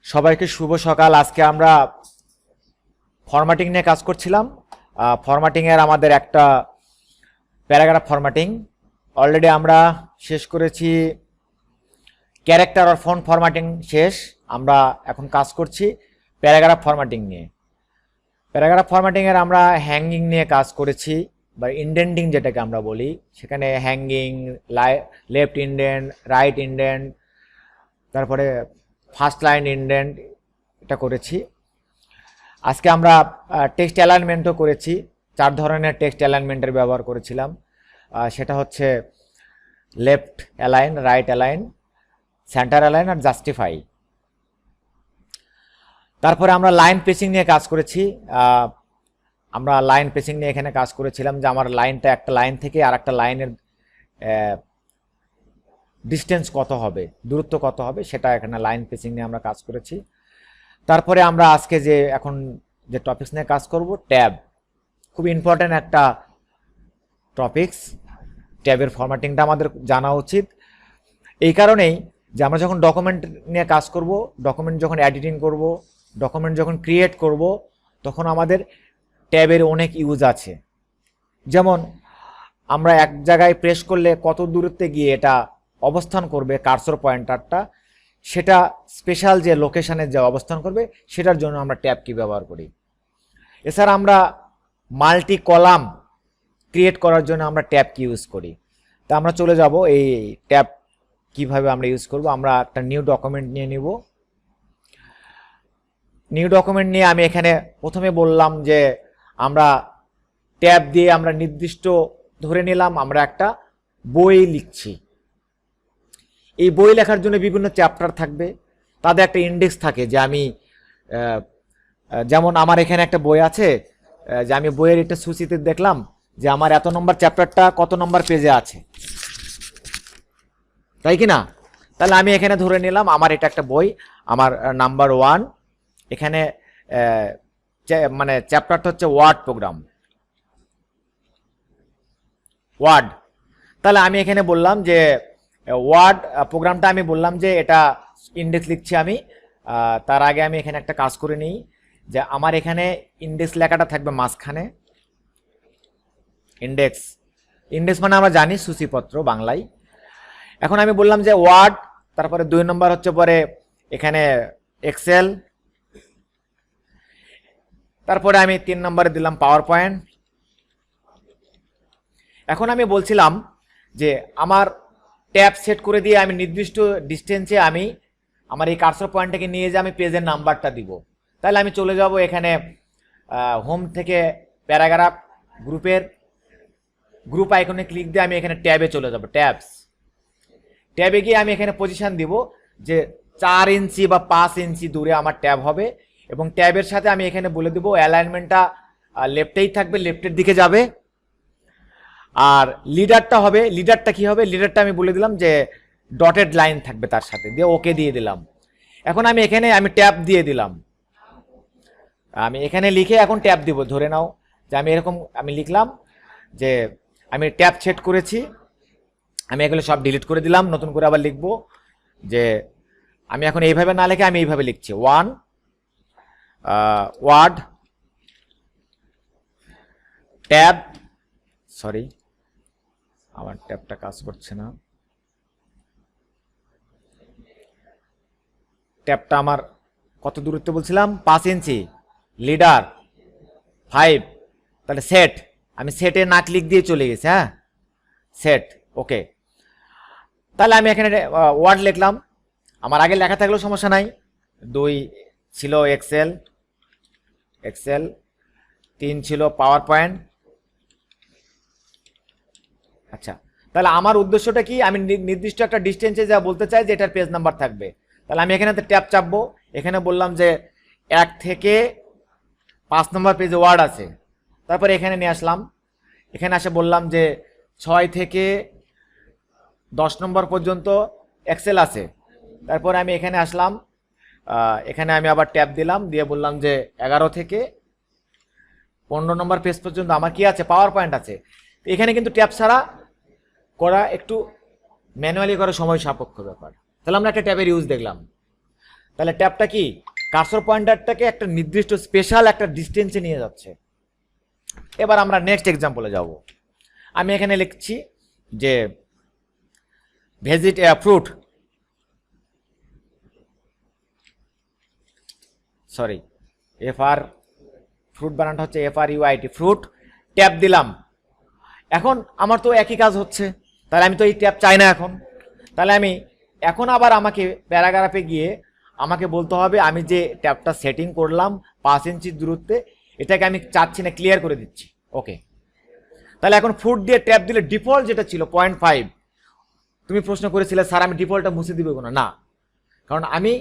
সবাইকে শুভ সকাল। আজকে আমরা ফরম্যাটিং নিয়ে কাজ করছিলাম। ফরম্যাটিং এর আমাদের একটা প্যারাগ্রাফ ফরম্যাটিং অলরেডি আমরা শেষ করেছি। ক্যারেক্টার আর ফন্ট ফরম্যাটিং শেষ। আমরা এখন কাজ করছি প্যারাগ্রাফ ফরম্যাটিং নিয়ে। প্যারাগ্রাফ ফরম্যাটিং এর আমরা হ্যাঙ্গিং নিয়ে কাজ করেছি বা ইন্ডেন্টিং যেটাকে আমরা বলি, সেখানে hanging, left indent, right indent, তারপরে ফার্স্ট লাইন ইন্ডেন্ট, এটা করেছি। আজকে আমরা টেক্সট অ্যালাইনমেন্টও করেছি। 4 ধরনের টেক্সট অ্যালাইনমেন্টের ব্যবহার করেছিলাম। সেটা হচ্ছে left align, right align, centre align আর জাস্টিফাই। তারপরে আমরা লাইন পেসিং নিয়ে কাজ করেছি। আমরা লাইন পেসিং নিয়ে এখানে কাজ করেছিলাম যে আমার লাইনটা একটা লাইন থেকে আর একটা লাইনের ডিস্টেন্স কত হবে, দূরত্ব কত হবে, সেটা এখানে লাইন পেসিং নিয়ে আমরা কাজ করেছি। তারপরে আমরা আজকে এখন যে টপিকস নিয়ে কাজ করব, ট্যাব, খুব ইম্পর্ট্যান্ট একটা টপিকস। ট্যাবের ফরম্যাটিংটা আমাদের জানা উচিত। এই কারণেই যে আমরা যখন ডকুমেন্ট নিয়ে কাজ করব, ডকুমেন্ট যখন এডিটিং করব, ডকুমেন্ট যখন ক্রিয়েট করব, তখন আমাদের ট্যাবের অনেক ইউজ আছে। যেমন আমরা এক জায়গায় প্রেস করলে কত দূরত্বে গিয়ে এটা অবস্থান করবে, কার্সর পয়েন্টারটা, সেটা স্পেশাল যে লোকেশনে যে অবস্থান করবে সেটার জন্য আমরা ট্যাব কি ব্যবহার করি। এছাড়া আমরা মাল্টি কলাম ক্রিয়েট করার জন্য আমরা ট্যাব কি ইউজ করি। তা আমরা চলে যাব এই ট্যাব কিভাবে আমরা ইউজ করব। আমরা একটা নিউ ডকুমেন্ট নিয়ে নিব। নিউ ডকুমেন্ট নিয়ে আমি এখানে প্রথমে বললাম যে আমরা ট্যাব দিয়ে আমরা নির্দিষ্ট ধরে নিলাম আমরা একটা বই লিখছি। এই বই লেখার জন্য বিভিন্ন চ্যাপ্টার থাকবে, তাদের একটা ইন্ডেক্স থাকে। যে আমি যেমন আমার এখানে একটা বই আছে, যে আমি বইয়ের একটা সূচিতে দেখলাম যে আমার এত নম্বর চ্যাপ্টারটা কত নম্বর পেজে আছে, তাই কি না? তাহলে আমি এখানে ধরে নিলাম আমার এটা একটা বই, আমার নাম্বার 1, এখানে মানে চ্যাপ্টারটা হচ্ছে ওয়ার্ড প্রোগ্রাম, ওয়ার্ড। তাহলে আমি এখানে বললাম যে ওয়ার্ড প্রোগ্রামটা আমি বললাম যে এটা ইন্ডেক্স লিখছি আমি। তার আগে আমি এখানে একটা কাজ করে নিই যে আমার এখানে ইন্ডেক্স লেখাটা থাকবে মাঝখানে। ইন্ডেক্স, ইন্ডেক্স মানে আমরা জানি সূচিপত্র বাংলায়। এখন আমি বললাম যে ওয়ার্ড, তারপরে 2 নম্বর হচ্ছে পরে এখানে এক্সেল, তারপরে আমি 3 নম্বরে দিলাম পাওয়ার পয়েন্ট। এখন আমি বলছিলাম যে আমার ট্যাব সেট করে দিয়ে আমি নির্দিষ্ট ডিস্টেন্সে আমি আমার এই কার্সর পয়েন্টটাকে নিয়ে যে আমি পেজের নাম্বারটা দিব। তাহলে আমি চলে যাব এখানে হোম থেকে প্যারাগ্রাফ গ্রুপের গ্রুপ আইকনে ক্লিক দিয়ে আমি এখানে ট্যাবে চলে যাব। ট্যাবস, ট্যাবে গিয়ে আমি এখানে পজিশন দিব যে 4 ইঞ্চি বা 5 ইঞ্চি দূরে আমার ট্যাব হবে। এবং ট্যাবের সাথে আমি এখানে বলে দেবো অ্যালাইনমেন্টটা লেফটেই থাকবে, লেফটের দিকে যাবে। আর লিডারটা হবে, লিডারটা কি হবে, লিডারটা আমি বলে দিলাম যে ডটেড লাইন থাকবে তার সাথে, দিয়ে ওকে দিয়ে দিলাম। এখন আমি এখানে আমি ট্যাব দিয়ে দিলাম। আমি এখানে লিখে এখন ট্যাব দিব। ধরে নাও যে আমি এরকম আমি লিখলাম যে আমি ট্যাব সেট করেছি। আমি এগুলো সব ডিলিট করে দিলাম, নতুন করে আবার লিখব যে আমি এখন এইভাবে না লিখে আমি এইভাবে লিখছি 1 ওয়ার্ড ট্যাব, সরি আমার ট্যাবটা কাজ করছে না, ট্যাবটা আমার কত দূরত্ব বলছিলাম 5 ইঞ্চি, লিডার 5, তাহলে সেট, আমি সেটে না ক্লিক দিয়ে চলে গেছি। হ্যাঁ, সেট, ওকে। তাহলে আমি এখানে ওয়ার্ড লিখলাম, আমার আগে লেখা থাকলেও সমস্যা নাই। 2 ছিল এক্সেল, এক্সেল 3 ছিল পাওয়ার পয়েন্ট। আচ্ছা, তাহলে আমার উদ্দেশ্যটা কি, আমি নির্দিষ্ট একটা ডিস্টেন্সে যা বলতে চাই যে এটার পেজ নাম্বার থাকবে। তাহলে আমি এখানে ট্যাব চাপবো, এখানে বললাম যে 1 থেকে 5 নম্বর পেজে ওয়ার্ড আছে। তারপরে এখানে নিয়ে আসলাম, এখানে এসে বললাম যে 6 থেকে 10 নম্বর পর্যন্ত এক্সেল আছে। তারপরে আমি এখানে আসলাম, এখানে আমি আবার ট্যাব দিলাম, দিয়ে বললাম যে 11 থেকে 15 নম্বর পেজ পর্যন্ত আমার কি আছে, পাওয়ার পয়েন্ট আছে। এখানে কিন্তু ট্যাব ছাড়া করা একটু ম্যানুয়ালি করা সময় সাপেক্ষ ব্যাপার। তাহলে আমরা একটা ট্যাবের ইউজ দেখলাম। তাহলে ট্যাবটা কি কার্সর পয়েন্টারটাকে একটা নির্দিষ্ট স্পেশাল একটা ডিস্টেন্সে নিয়ে যাচ্ছে। এবার আমরা নেক্সট এক্সাম্পলে যাব। আমি এখানে লিখছি যে ফ্রুট, সরি ফ্রুট বানানটা হচ্ছে FRUIT, ফ্রুট, ট্যাব দিলাম। এখন আমার তো একই কাজ হচ্ছে, তাহলে আমি তো এই ট্যাব চাই না এখন। তাহলে আমি এখন আবার আমাকে প্যারাগ্রাফে গিয়ে আমাকে বলতে হবে আমি যে ট্যাবটা সেটিং করলাম 5 ইঞ্চির দূরত্বে, এটাকে আমি চাচ্ছি না, ক্লিয়ার করে দিচ্ছি। ওকে, তাহলে এখন ফুট দিয়ে ট্যাব দিলে ডিফল্ট যেটা ছিল 0.5, তুমি প্রশ্ন করেছিলে স্যার আমি ডিফল্টটা মুছে দিব না, কারণ আমি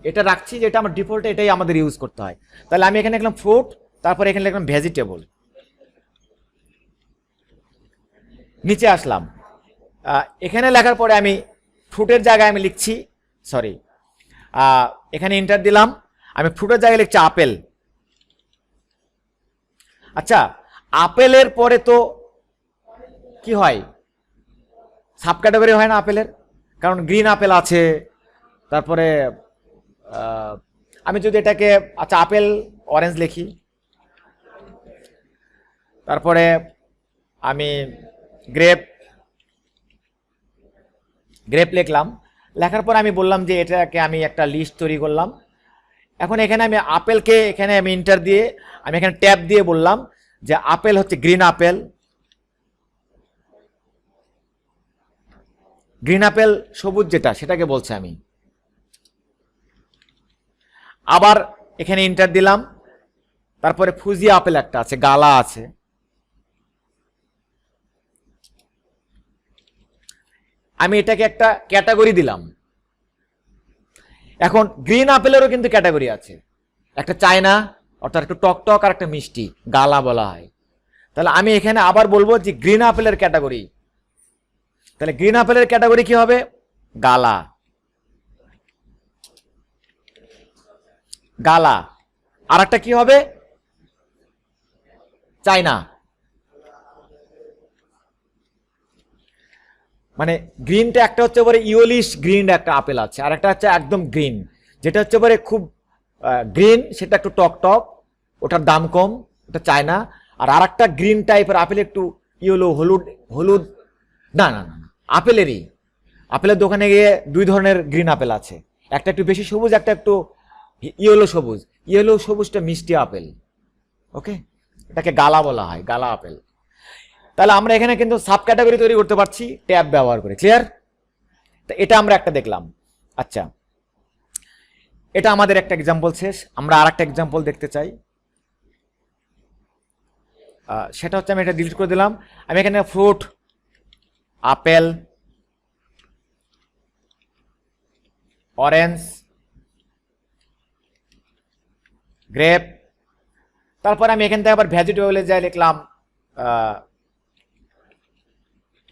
এটা রাখছি যেটা আমার ডিফল্টে, এটাই আমাদের ইউজ করতে হয়। তাহলে আমি এখানে লিখলাম ফ্রুট, তারপরে এখানে লিখলাম ভেজিটেবল, নিচে আসলাম। এখানে লেখার পরে আমি ফ্রুটের জায়গায় আমি লিখছি, সরি এখানে এন্টার দিলাম, আমি ফ্রুটের জায়গায় লিখছি আপেল। আচ্ছা, আপেলের পরে তো কি হয়, সাব ক্যাটাগরি হয় না আপেলের, কারণ গ্রিন আপেল আছে, তারপরে আমি যদি এটাকে, আচ্ছা আপেল অরেঞ্জ লিখি, তারপরে আমি গ্রেপ লিখলাম। লেখার পর আমি বললাম যে এটাকে আমি একটা লিস্ট তৈরি করলাম। এখন এখানে আমি আপেলকে এখানে আমি ইন্টার দিয়ে আমি এখানে ট্যাব দিয়ে বললাম যে আপেল হচ্ছে গ্রিন আপেল, সবুজ যেটা সেটাকে বলছে আমি। আবার এখানে ইন্টার দিলাম, তারপরে ফুজি আপেল একটা আছে, গালা আছে। আমি এটাকে একটা ক্যাটাগরি দিলাম। এখন গ্রিন আপেলেরও কিন্তু ক্যাটাগরি আছে, একটা চায়না অর্থাৎ একটু টক আর একটা মিষ্টি, গালা বলা হয়। তাহলে আমি এখানে আবার বলবো যে গ্রিন আপেলের ক্যাটাগরি, তাহলে গ্রিন আপেলের ক্যাটাগরি কি হবে, গালা। আর একটা কি হবে, চায়না। মানে গ্রিনটা একটা হচ্ছে পরে ইয়োলিশ গ্রিন একটা আপেল আছে, আর একটা হচ্ছে একদম গ্রিন, যেটা হচ্ছে পরে খুব গ্রিন, সেটা একটু টক, ওটার দাম কম, ওটা চায়না। আর একটা গ্রিন টাইপের আপেল একটু ইয়েলো হলুদ, না আপেলের দোকানে গিয়ে দুই ধরনের গ্রিন আপেল আছে, একটা একটু বেশি সবুজ, একটা একটু ইয়েলো সবুজটা মিষ্টি আপেল। ওকে, এটাকে গালা বলা হয়, গালা আপেল। তাহলে আমরা এখানে কিন্তু সাব ক্যাটাগরি তৈরি করতে পারছি ট্যাব ব্যবহার করে, ক্লিয়ার? তো এটা আমরা একটা দেখলাম। আচ্ছা, এটা আমাদের একটা এক্সাম্পল শেষ, আমরা আর একটা এক্সাম্পল দেখতে চাই। সেটা হচ্ছে আমি এটা ডিলিট করে দিলাম। আমি এখানে ফ্রুট, আপেল, অরেঞ্জ, গ্রেপ, তারপর আমি এখান থেকে আবার ভেজিটেবলে যাই, লিখলাম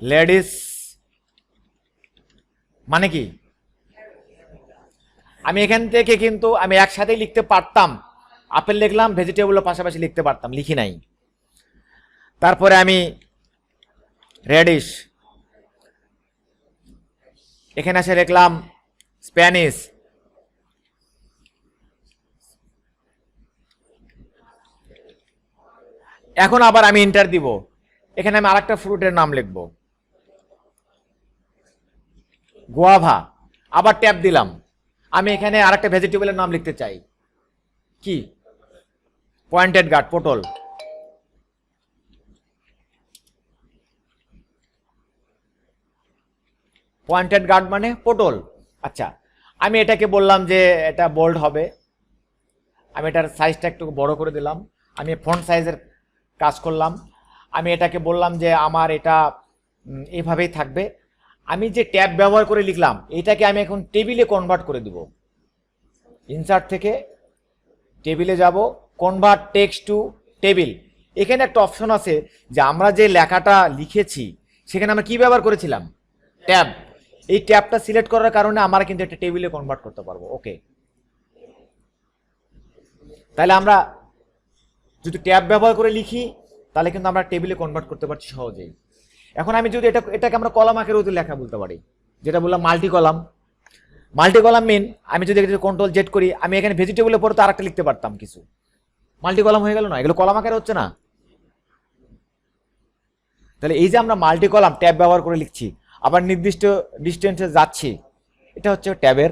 লেডিস। মানে কি, আমি এখান থেকে কিন্তু আমি একসাথেই লিখতে পারতাম, আপেল লিখলাম, ভেজিটেবলও পাশাপাশি লিখতে পারতাম, লিখি নাই। তারপরে আমি রেডিশ, এখানে এসে লিখলাম স্প্যানিশ। এখন আবার আমি এন্টার দিব, এখানে আমি আরেকটা ফ্রুটের নাম লিখব, গুয়াভা। আবার ট্যাব দিলাম, আমি এখানে আরেকটা ভেজিটেবলের নাম লিখতে চাই, কি, পয়েন্টেড গার্ড, পটল। পয়েন্টেড গার্ড মানে পটল। আচ্ছা, আমি এটাকে বললাম যে এটা বোল্ড হবে, আমি এটার সাইজটা একটু বড় করে দিলাম, আমি ফন্ট সাইজের কাজ করলাম। আমি এটাকে বললাম যে আমার এটা এভাবেই থাকবে। আমি যে ট্যাব ব্যবহার করে লিখলাম এটাকে আমি এখন টেবিলে কনভার্ট করে দিব। ইনসার্ট থেকে টেবিলে যাব, কনভার্ট টেক্সট টু টেবিল। এখানে একটা অপশন আছে যে আমরা যে লেখাটা লিখেছি সেখানে আমরা কি ব্যবহার করেছিলাম, ট্যাব। এই ট্যাবটা সিলেক্ট করার কারণে আমরা কিন্তু একটা টেবিলে কনভার্ট করতে পারবো। ওকে, তাহলে আমরা যদি ট্যাব ব্যবহার করে লিখি তাহলে কিন্তু আমরা টেবিলে কনভার্ট করতে পারছি সহজেই। এখন আমি যদি এটাকে আমরা কলাম আকারে লেখা বলতে পারি, যেটা বললাম মাল্টি কলাম। মাল্টি কলাম মিন আমি যদি কন্ট্রোল জেড করি, আমি এখানে ভেজিটেবলের পরে তো আরেকটা লিখতে পারতাম কিছু, মাল্টি কলাম হয়ে গেল না? এগুলো কলাম আকারে হচ্ছে না? তাহলে এই যে আমরা মাল্টি কলাম ট্যাব ব্যবহার করে লিখছি, আবার নির্দিষ্ট ডিস্টেন্সে যাচ্ছি, এটা হচ্ছে ট্যাবের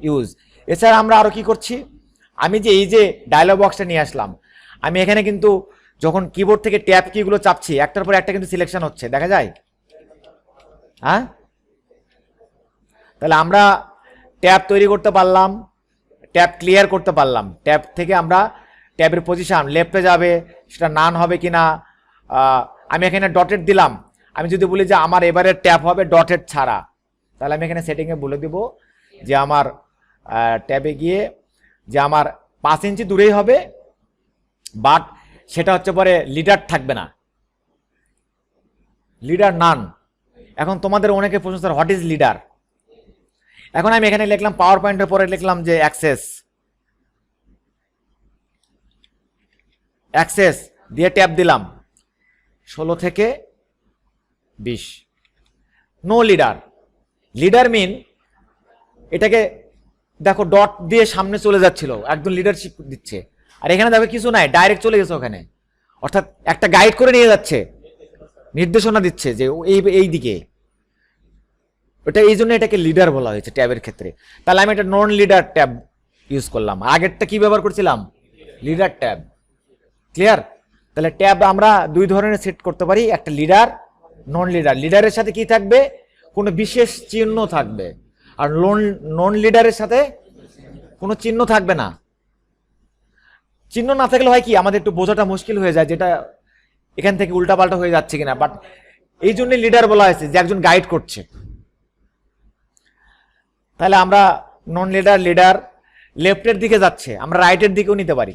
ইউজ। এছাড়া আমরা আরো কি করছি, আমি যে এই যে ডায়লগ বক্সটা নিয়ে আসলাম, আমি এখানে কিন্তু যখন কিবোর্ড থেকে ট্যাব কিগুলো চাপছি একটার পর একটা কিন্তু সিলেকশন হচ্ছে, দেখা যায়? হ্যাঁ, তাহলে আমরা ট্যাব তৈরি করতে পারলাম, ট্যাব ক্লিয়ার করতে পারলাম, ট্যাব থেকে আমরা ট্যাবের পজিশন লেফটে যাবে সেটা নান হবে কিনা, আমি এখানে ডটেড দিলাম, আমি যদি বলি যে আমার এবারের ট্যাব হবে ডটেড ছাড়া, তাহলে আমি এখানে সেটিংয়ে বলে দিব যে আমার ট্যাবে গিয়ে যে আমার 5 ইঞ্চি দূরেই হবে, বাট সেটা হচ্ছে পরে লিডার থাকবে না, লিডার নান। এখন তোমাদের অনেকে প্রশ্ন, স্যার হোয়াট ইজ লিডার? এখন আমি এখানে লিখলাম পাওয়ার পয়েন্টের পরে লিখলাম যে অ্যাক্সেস দিয়ে ট্যাব দিলাম 16 থেকে 20, নো লিডার। লিডার মিন এটাকে দেখো ডট দিয়ে সামনে চলে যাচ্ছিল, একদম লিডারশিপ দিচ্ছে, আর এখানে দেখো কিছু নাই, ডাইরেক্ট চলে গেছে ওখানে, অর্থাৎ একটা গাইড করে নিয়ে যাচ্ছে, নির্দেশনা দিচ্ছে যে এই দিকে, ওটা এই জন্য এটাকে লিডার বলা হয়েছে ট্যাবের ক্ষেত্রে। তাহলে আমি একটা নন লিডার ট্যাব ইউজ করলাম, আগেরটা কি ব্যবহার করছিলাম? Leader tab. ক্লিয়ার? তাহলে ট্যাব আমরা দুই ধরনের সেট করতে পারি, একটা লিডার, নন লিডার। লিডারের সাথে কি থাকবে? কোনো বিশেষ চিহ্ন থাকবে, আর নন লিডারের সাথে কোনো চিহ্ন থাকবে না। চিহ্ন না থাকলে হয় কি, আমাদের একটু বোঝাটা মুশকিল হয়ে যায়, যেটা এখান থেকে উল্টাপাল্টা হয়ে যাচ্ছে কিনা, বাট এই জন্য লিডার বলা হয়েছে যে একজন গাইড করছে। তাহলে আমরা নন লিডার, লিডার লেফটের দিকে যাচ্ছে, আমরা রাইটের দিকেও নিতে পারি,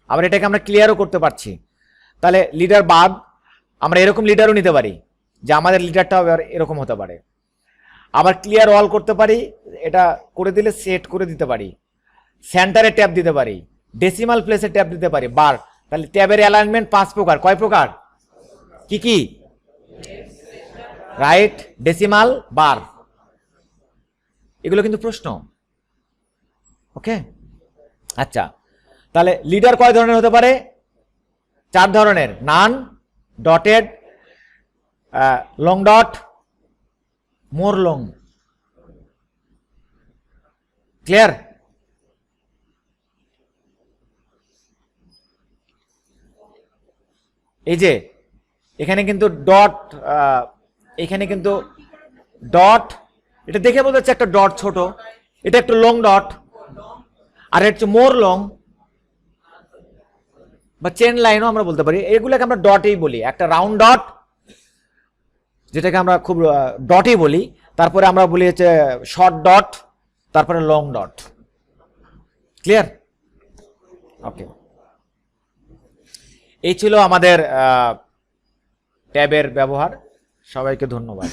আবার এটাকে আমরা ক্লিয়ারও করতে পারছি। তাহলে লিডার বাদ আমরা এরকম লিডারও নিতে পারি, যে আমাদের লিডারটাও এরকম হতে পারে। আবার ক্লিয়ার অল করতে পারি, এটা করে দিলে সেট করে দিতে পারি। সেন্টারে ট্যাব দিতে পারি, ডেসিমাল প্লেসে ট্যাব দিতে পারি, বার। তাহলে ট্যাবের অ্যালাইনমেন্ট 5 প্রকার। কয় প্রকার? কি কি? রাইট, ডেসিমাল, বার। এগুলো কিন্তু প্রশ্ন। ওকে, আচ্ছা, তাহলে লিডার কয় ধরনের হতে পারে? 4 ধরনের, নান, ডটেড, লং ডট, মোর লং। ক্লিয়ার? এই যে এখানে কিন্তু ডট, এখানে কিন্তু ডট, এটা দেখে বোঝা যাচ্ছে একটা ডট ছোট, এটা একটু লং ডট, আর এটা হচ্ছে মোর লং বা চেন লাইনও আমরা বলতে পারি। এগুলোকে আমরা ডটই বলি। একটা রাউন্ড ডট, যেটাকে আমরা খুব ডটই বলি, তারপরে আমরা বলি হচ্ছে শর্ট ডট, তারপরে লং ডট। ক্লিয়ার? ওকে, এই ছিল আমাদের ট্যাবের ব্যবহার। সবাইকে ধন্যবাদ।